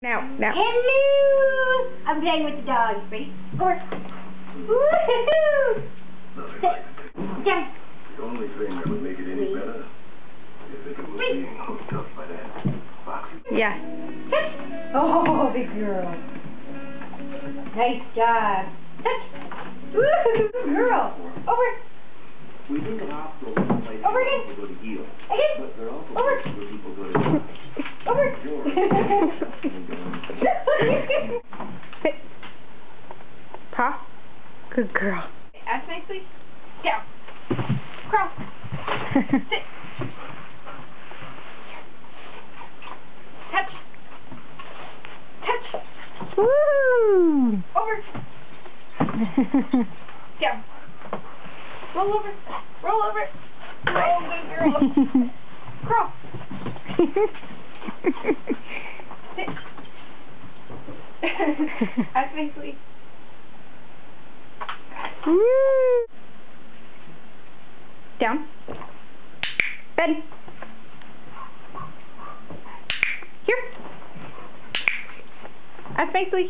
Now, now. Hello! I'm playing with the dogs. Ready? Over. Woohoo! Sit. Down. The only thing that would make it any better is if it was being hooked up by that foxy. Yeah. Sit. Oh, big girl. Nice job. Sit. Woohoo! Girl. Over. We think of hospitals as places Over where again. people go to heal, Again. but they're also Over. places where people go to Over. Sit. Paw. Good girl. Ask nicely. Down. Cross. Sit. Touch. Touch. Woo! Over. Down. Roll over. Roll over. Oh, good girl. Cross. Sit. Ask nicely. Woo! Down. Bend. Here. Ask nicely.